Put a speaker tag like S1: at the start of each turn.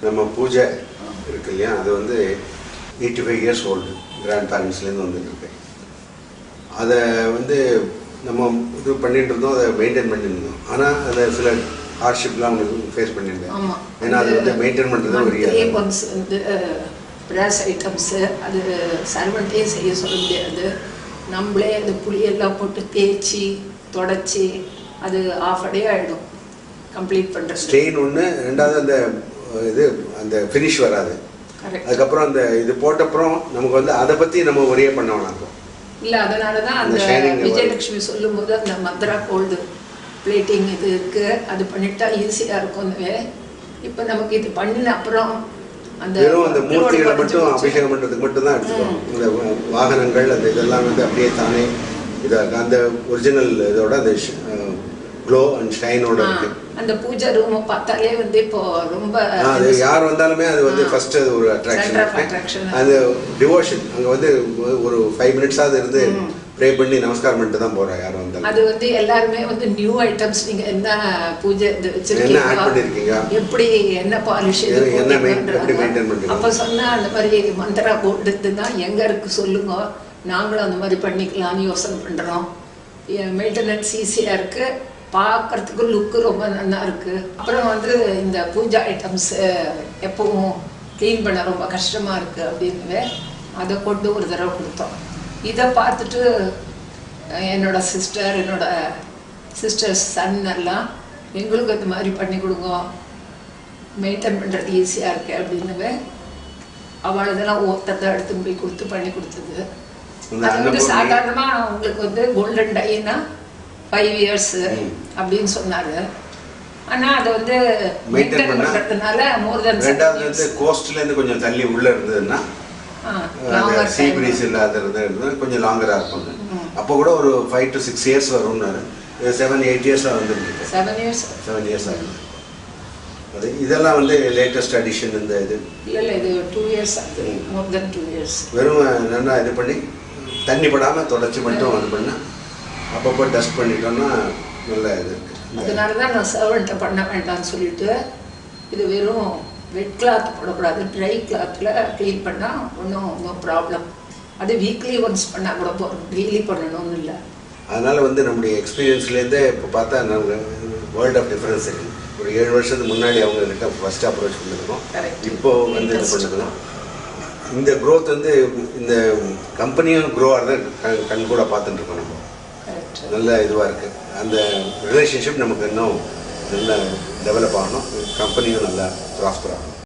S1: நம்ம பூஜை இருக்கு இல்லையா, அது வந்து 85 இயர்ஸ் ஓல்டு கிராண்ட் பேரண்ட்ஸ்லேருந்து வந்துட்டுருக்கு. அதை வந்து நம்ம இது பண்ணிட்டு இருந்தோம், அதை மெயின்டைன் பண்ணிட்டு இருந்தோம். ஆனால் அதை சில ஹார்ட்ஷிப்லாம் உங்களுக்கு ஃபேஸ் பண்ணியிருந்தேன். ஏன்னா அது வந்து மெயின்டைன் பண்ணுறது
S2: வந்து பிராஸ் ஐட்டம்ஸு அது சர்வெண்ட்டே செய்ய சொல்ல முடியாது. நம்மளே அந்த புளியெல்லாம் போட்டு தேய்ச்சி தொடச்சி அது ஆஃப் டே ஆகிடும் கம்ப்ளீட் பண்ணுறது.
S1: ஸ்டெயின் ஒன்று, ரெண்டாவது அந்த இது அந்த ஃபினிஷ் வராது. அதுக்கப்புறம் அந்த இது போட்டப்புறம் நமக்கு வந்து அதை பற்றி நம்ம ஒரே பண்ண வேணாம்.
S2: இல்லை, அதனால தான் அந்த விஜயலட்சுமி சொல்லும்போது அந்த மந்த்ரா கோல்டு பிளேட்டிங் இது இருக்குது, அது பண்ணிட்டா ஈஸியாக இருக்கும். இப்போ நமக்கு இது பண்ணின அப்புறம் அந்த
S1: வெறும் அந்த மூர்த்திகளை மட்டும் அபிஷேகம் பண்ணுறதுக்கு மட்டும்தான் எடுத்துக்கிறோம். இந்த வாகனங்கள் அந்த இதெல்லாம் வந்து அப்படியே தானே இதாக அந்த ஒரிஜினல் இதோட அந்த க்ளோ அண்ட் ஷைனோட இருக்கு.
S2: அந்த பூஜை ரூமை பார்த்தாலே வந்து இப்போ ரொம்ப
S1: அது யார் வந்தாலுமே அது வந்து ஃபர்ஸ்ட் அது ஒரு அட்ராக்ஷன், அது டிவோஷன். அங்கே வந்து ஒரு 5 மினிட்ஸாவது இருந்து ப்ரே பண்ணி நமஸ்காரம் பண்ணிட்டு தான் போகிறோம் யாரும் வந்தாலும்.
S2: அது வந்து எல்லாருமே வந்து நியூ ஐட்டம்ஸ் நீங்கள் என்ன பூஜை
S1: என்ன ஆட் பண்ணியிருக்கீங்க,
S2: எப்படி என்ன பாலிஷ்
S1: என்ன எப்படி மெயின்டைன் பண்ணுறீங்க.
S2: அப்போ சொன்னால் அந்த மாதிரி மந்திரா போட்டு தான் எங்கே இருக்குது சொல்லுங்க, நாங்களும் அந்த மாதிரி பண்ணிக்கலாம்னு யோசனை பண்ணுறோம். மெயின்டெனன்ஸ் ஈஸியாக இருக்குது, பார்க்குறதுக்கு லுக்கு ரொம்ப நல்லா இருக்குது. அப்புறம் வந்து இந்த பூஜா ஐட்டம்ஸ் எப்பவும் க்ளீன் பண்ண ரொம்ப கஷ்டமாக இருக்குது அப்படின்னு அதை கொண்டு ஒரு தடவை கொடுத்தோம். இதை பார்த்துட்டு என்னோட சிஸ்டர்ஸ் சன் எல்லாம் எங்களுக்கு இந்த மாதிரி பண்ணி கொடுங்க, மெயின்டைன் பண்ணுறது ஈஸியாக இருக்குது அப்படின்னு அவள் இதெல்லாம் ஒருத்தர் தான் எடுத்து போய் கொடுத்து பண்ணி கொடுத்தது. அது வந்து சாதாரணமாக உங்களுக்கு வந்து கோல்டன் டைனா 5 இயர்ஸ் அப்படின்னு சொன்னாரு. ஆனால் அதை வந்து மெயின்டைன் பண்ணுறதுனால மோர் தென்.
S1: ரெண்டாவது வந்து கோஸ்ட்லேருந்து கொஞ்சம் தள்ளி உள்ளே இருந்ததுன்னா சீ பிரீஸ் இல்லாத கொஞ்சம் லாங்கராக இருக்கும். அப்போ கூட ஒரு 5 to 6 இயர்ஸ் வரும்னாரு. 7-8 இயர்ஸாக வந்துருக்கு. 7 இயர்ஸ் ஆகுது. அது இதெல்லாம் வந்து லேட்டஸ்ட் அடிஷன். இந்த இது
S2: இல்லை இது 2 இயர்ஸ் ஆகுது, மோர் தென் 2 இயர்ஸ்.
S1: வெறும் நல்லா இது பண்ணி தண்ணி படாமல் தொடச்சி மட்டும் இது பண்ணால் அப்பப்போ டஸ்ட் பண்ணிட்டோம்னா நல்ல இது இருக்குது.
S2: அதனால தான் நான் சர்வெண்ட்டை பண்ண வேண்டாம்னு சொல்லிட்டு இது வெறும் வெட் கிளாத் போடக்கூடாது, ட்ரை கிளாத்தில் க்ளீன் பண்ணால் ஒன்றும் நோ ப்ராப்ளம். அது வீக்லி ஒன்ஸ் பண்ணால் கூட போகிறோம், டெய்லி பண்ணணும்னு இல்லை.
S1: அதனால் வந்து நம்முடைய எக்ஸ்பீரியன்ஸ்லேருந்தே இப்போ பார்த்தா நம்ம வேர்ல்ட் ஆஃப் டிஃப்ரென்ஸ் இருக்குது. ஒரு 7 வருஷத்துக்கு முன்னாடி அவங்கக்கிட்ட ஃபஸ்ட்டு அப்ரோச் பண்ணியிருக்கோம், இப்போது வந்து இது பண்ணிருக்கோம். இந்த க்ரோத் வந்து இந்த கம்பெனியும் க்ரோ ஆகிறத கண் கூட பார்த்துட்டு இருக்கோம். நம்ம நல்ல இதுவாக இருக்குது. அந்த ரிலேஷன்ஷிப் நமக்கு இன்னும் நல்லா டெவலப் ஆகணும், கம்பெனியும் நல்லா ப்ராஸ்பர் ஆகணும்.